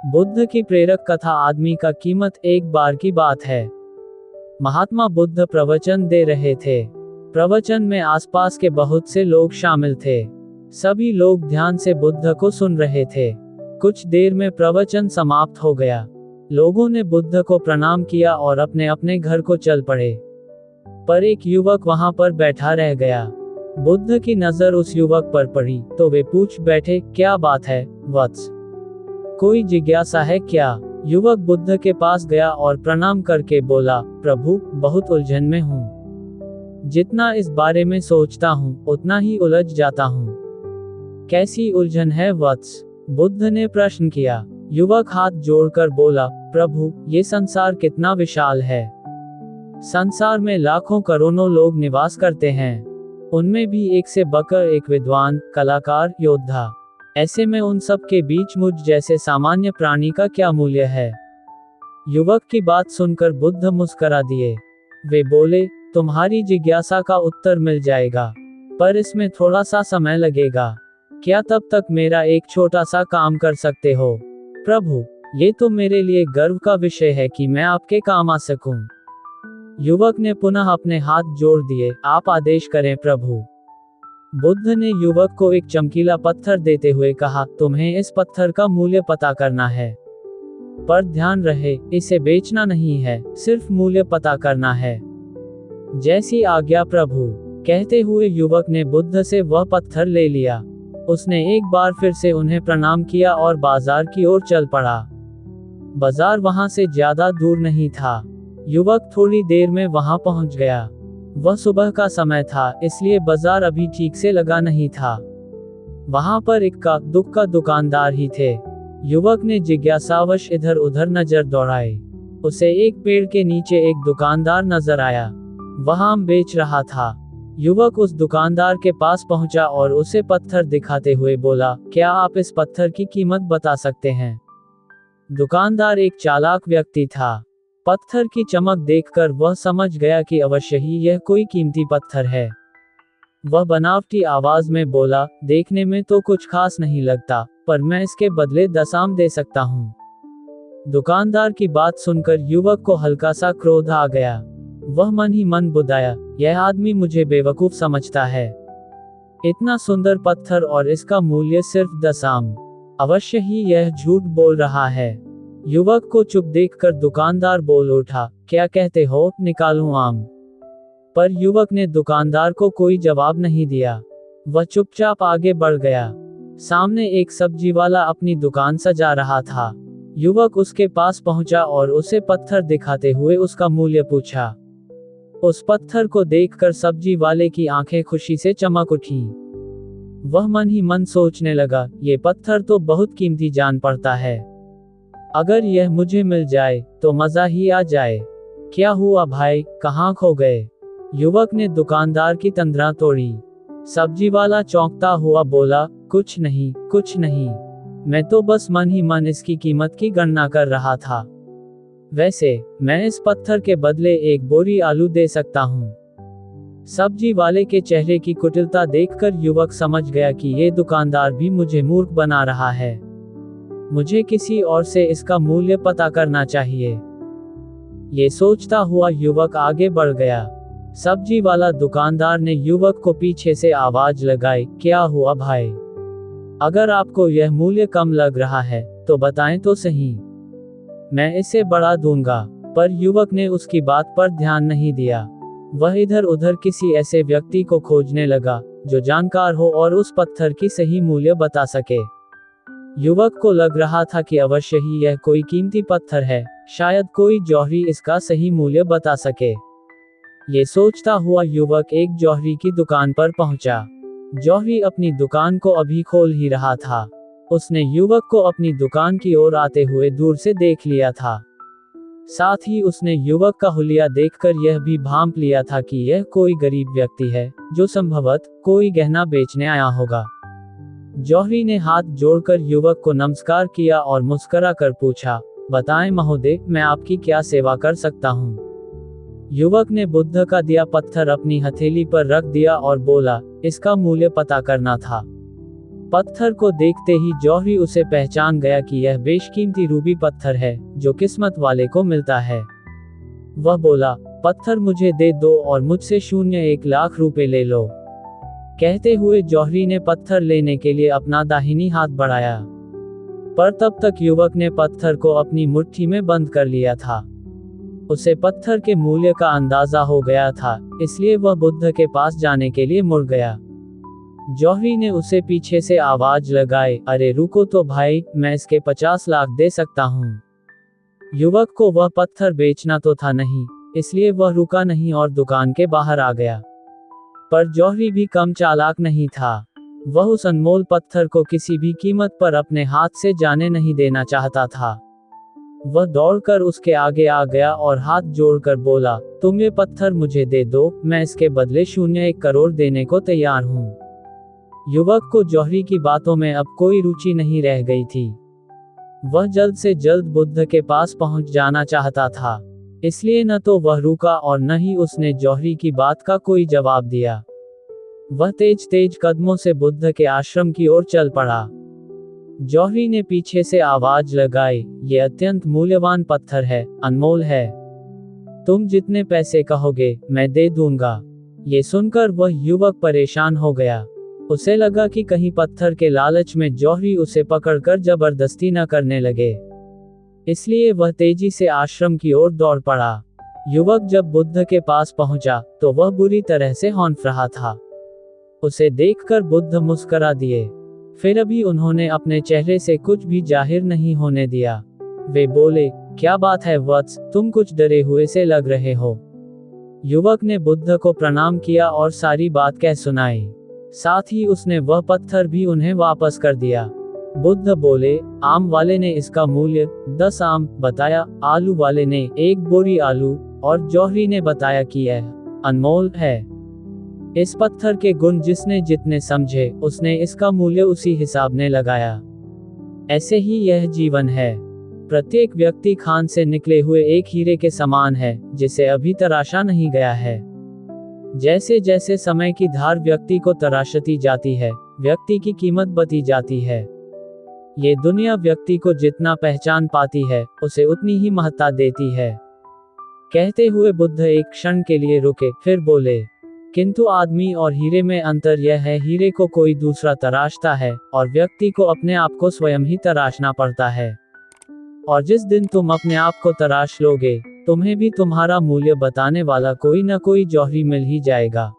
बुद्ध की प्रेरक कथा आदमी का कीमत एक बार की बात है। महात्मा बुद्ध प्रवचन दे रहे थे। प्रवचन में आसपास के बहुत से लोग शामिल थे। सभी लोग ध्यान से बुद्ध को सुन रहे थे। कुछ देर में प्रवचन समाप्त हो गया। लोगों ने बुद्ध को प्रणाम किया और अपने अपने घर को चल पड़े। पर एक युवक वहां पर बैठा रह गया। बुद्ध की नजर उस युवक पर पड़ी तो वे पूछ बैठे, क्या बात है वत्स? कोई जिज्ञासा है क्या? युवक बुद्ध के पास गया और प्रणाम करके बोला, प्रभु, बहुत उलझन में हूँ। जितना इस बारे में सोचता हूँ उतना ही उलझ जाता हूँ। कैसी उलझन है वत्स? बुद्ध ने प्रश्न किया। युवक हाथ जोड़कर बोला, प्रभु, ये संसार कितना विशाल है। संसार में लाखों करोड़ों लोग निवास करते हैं। उनमें भी एक से बढ़कर एक विद्वान, कलाकार, योद्धा। ऐसे में उन सब के बीच मुझ जैसे सामान्य प्राणी का क्या मूल्य है? युवक की बात सुनकर बुद्ध मुस्करा दिए। वे बोले, तुम्हारी जिज्ञासा का उत्तर मिल जाएगा, पर इसमें थोड़ा सा समय लगेगा। क्या तब तक मेरा एक छोटा सा काम कर सकते हो? प्रभु, ये तो मेरे लिए गर्व का विषय है कि मैं आपके काम आ सकूं। युवक ने पुनः अपने हाथ जोड़ दिए। आप आदेश करें प्रभु। बुद्ध ने युवक को एक चमकीला पत्थर देते हुए कहा, तुम्हें इस पत्थर का मूल्य पता करना है। पर ध्यान रहे, इसे बेचना नहीं है, सिर्फ मूल्य पता करना है। जैसी आज्ञा प्रभु। कहते हुए युवक ने बुद्ध से वह पत्थर ले लिया। उसने एक बार फिर से उन्हें प्रणाम किया और बाजार की ओर चल पड़ा। बाजार वहां से ज्यादा दूर नहीं था। युवक थोड़ी देर में वहां पहुंच गया। वह सुबह का समय था, इसलिए बाजार अभी ठीक से लगा नहीं था। वहां पर इक्का दुक्का दुकानदार ही थे। युवक ने जिज्ञासावश इधर उधर नजर दौड़ाई। उसे एक पेड़ के नीचे एक दुकानदार नजर आया। वह आम बेच रहा था। युवक उस दुकानदार के पास पहुंचा और उसे पत्थर दिखाते हुए बोला, क्या आप इस पत्थर की कीमत बता सकते हैं? दुकानदार एक चालाक व्यक्ति था। पत्थर की चमक देखकर वह समझ गया कि अवश्य ही यह कोई कीमती पत्थर है। वह बनावटी आवाज में बोला, देखने में तो कुछ खास नहीं लगता, पर मैं इसके बदले 10 आम दे सकता हूँ। दुकानदार की बात सुनकर युवक को हल्का सा क्रोध आ गया। वह मन ही मन बुदाया, यह आदमी मुझे बेवकूफ समझता है। इतना सुंदर पत्थर और इसका मूल्य सिर्फ 10 आम। अवश्य ही यह झूठ बोल रहा है। युवक को चुप देखकर दुकानदार बोल उठा, क्या कहते हो, निकालूं आम? पर युवक ने दुकानदार को कोई जवाब नहीं दिया। वह चुपचाप आगे बढ़ गया। सामने एक सब्जी वाला अपनी दुकान सजा रहा था। युवक उसके पास पहुंचा और उसे पत्थर दिखाते हुए उसका मूल्य पूछा। उस पत्थर को देखकर सब्जी वाले की आंखें खुशी से चमक उठी। वह मन ही मन सोचने लगा, ये पत्थर तो बहुत कीमती जान पड़ता है। अगर यह मुझे मिल जाए तो मजा ही आ जाए। क्या हुआ भाई, कहाँ खो गए? युवक ने दुकानदार की तंद्रा तोड़ी। सब्जी वाला चौंकता हुआ बोला, कुछ नहीं, कुछ नहीं। मैं तो बस मन ही मन इसकी कीमत की गणना कर रहा था। वैसे, मैं इस पत्थर के बदले एक बोरी आलू दे सकता हूँ। सब्जी वाले के चेहरे की कुटिलता देखकर युवक समझ गया कि ये दुकानदार भी मुझे मूर्ख बना रहा है। मुझे किसी और से इसका मूल्य पता करना चाहिए। ये सोचता हुआ युवक आगे बढ़ गया। सब्जी वाला दुकानदार ने युवक को पीछे से आवाज लगाई, क्या हुआ भाई? अगर आपको यह मूल्य कम लग रहा है तो बताएं तो सही, मैं इसे बढ़ा दूंगा। पर युवक ने उसकी बात पर ध्यान नहीं दिया। वह इधर उधर किसी ऐसे व्यक्ति को खोजने लगा जो जानकार हो और उस पत्थर की सही मूल्य बता सके। युवक को लग रहा था कि अवश्य ही यह कोई कीमती पत्थर है, शायद कोई जौहरी इसका सही मूल्य बता सके। ये सोचता हुआ युवक एक जौहरी की दुकान पर पहुंचा। जौहरी अपनी दुकान को अभी खोल ही रहा था। उसने युवक को अपनी दुकान की ओर आते हुए दूर से देख लिया था। साथ ही उसने युवक का हुलिया देखकर यह भी भांप लिया था कि यह कोई गरीब व्यक्ति है जो संभवतः कोई गहना बेचने आया होगा। जौहरी ने हाथ जोड़कर युवक को नमस्कार किया और मुस्कुरा कर पूछा, बताएं महोदय, मैं आपकी क्या सेवा कर सकता हूँ? युवक ने बुद्ध का दिया पत्थर अपनी हथेली पर रख दिया और बोला, इसका मूल्य पता करना था। पत्थर को देखते ही जौहरी उसे पहचान गया कि यह बेशकीमती रूबी पत्थर है जो किस्मत वाले को मिलता है। वह बोला, पत्थर मुझे दे दो और मुझसे 1 लाख रुपए ले लो। कहते हुए जौहरी ने पत्थर लेने के लिए अपना दाहिनी हाथ बढ़ाया, पर तब तक युवक ने पत्थर को अपनी मुट्ठी में बंद कर लिया था। उसे पत्थर के मूल्य का अंदाजा हो गया था, इसलिए वह बुद्ध के पास जाने के लिए मुड़ गया। जौहरी ने उसे पीछे से आवाज लगाई, अरे रुको तो भाई, मैं इसके 50 लाख दे सकता हूँ। युवक को वह पत्थर बेचना तो था नहीं, इसलिए वह रुका नहीं और दुकान के बाहर आ गया। पर जौहरी भी कम चालाक नहीं था। वह उस अनमोल पत्थर को किसी भी कीमत पर अपने हाथ से जाने नहीं देना चाहता था। वह दौड़कर उसके आगे आ गया और हाथ जोड़कर बोला, तुम ये पत्थर मुझे दे दो, मैं इसके बदले 1 करोड़ देने को तैयार हूँ। युवक को जौहरी की बातों में अब कोई रुचि नहीं रह गई थी। वह जल्द से जल्द बुद्ध के पास पहुंच जाना चाहता था, इसलिए न तो वह रुका और न ही उसने जौहरी की बात का कोई जवाब दिया। वह तेज तेज कदमों से बुद्ध के आश्रम की ओर चल पड़ा। जौहरी ने पीछे से आवाज लगाई, ये अत्यंत मूल्यवान पत्थर है, अनमोल है। तुम जितने पैसे कहोगे मैं दे दूंगा। ये सुनकर वह युवक परेशान हो गया। उसे लगा कि कहीं पत्थर के लालच में जौहरी उसे पकड़कर जबरदस्ती न करने लगे, इसलिए वह तेजी से आश्रम की ओर दौड़ पड़ा। युवक जब बुद्ध के पास पहुंचा तो वह बुरी तरह से हौंफ रहा था। उसे देखकर बुद्ध मुस्करा दिए, फिर अभी उन्होंने अपने चेहरे से कुछ भी जाहिर नहीं होने दिया। वे बोले, क्या बात है वत्स, तुम कुछ डरे हुए से लग रहे हो। युवक ने बुद्ध को प्रणाम किया और सारी बात कह सुनाई। साथ ही उसने वह पत्थर भी उन्हें वापस कर दिया। बुद्ध बोले, आम वाले ने इसका मूल्य 10 आम बताया, आलू वाले ने 1 बोरी आलू, और जौहरी ने बताया कि यह अनमोल है। इस पत्थर के गुण जिसने जितने समझे, उसने इसका मूल्य उसी हिसाब ने लगाया। ऐसे ही यह जीवन है। प्रत्येक व्यक्ति खान से निकले हुए एक हीरे के समान है, जिसे अभी तराशा नहीं गया है। जैसे जैसे समय की धार व्यक्ति को तराशती जाती है, व्यक्ति की कीमत बढ़ती जाती है। ये दुनिया व्यक्ति को जितना पहचान पाती है, उसे उतनी ही महत्ता देती है। कहते हुए बुद्ध एक क्षण के लिए रुके, फिर बोले, किंतु आदमी और हीरे में अंतर यह है, हीरे को कोई दूसरा तराशता है और व्यक्ति को अपने आप को स्वयं ही तराशना पड़ता है। और जिस दिन तुम अपने आप को तराश लोगे, तुम्हें भी तुम्हारा मूल्य बताने वाला कोई न कोई जौहरी मिल ही जाएगा।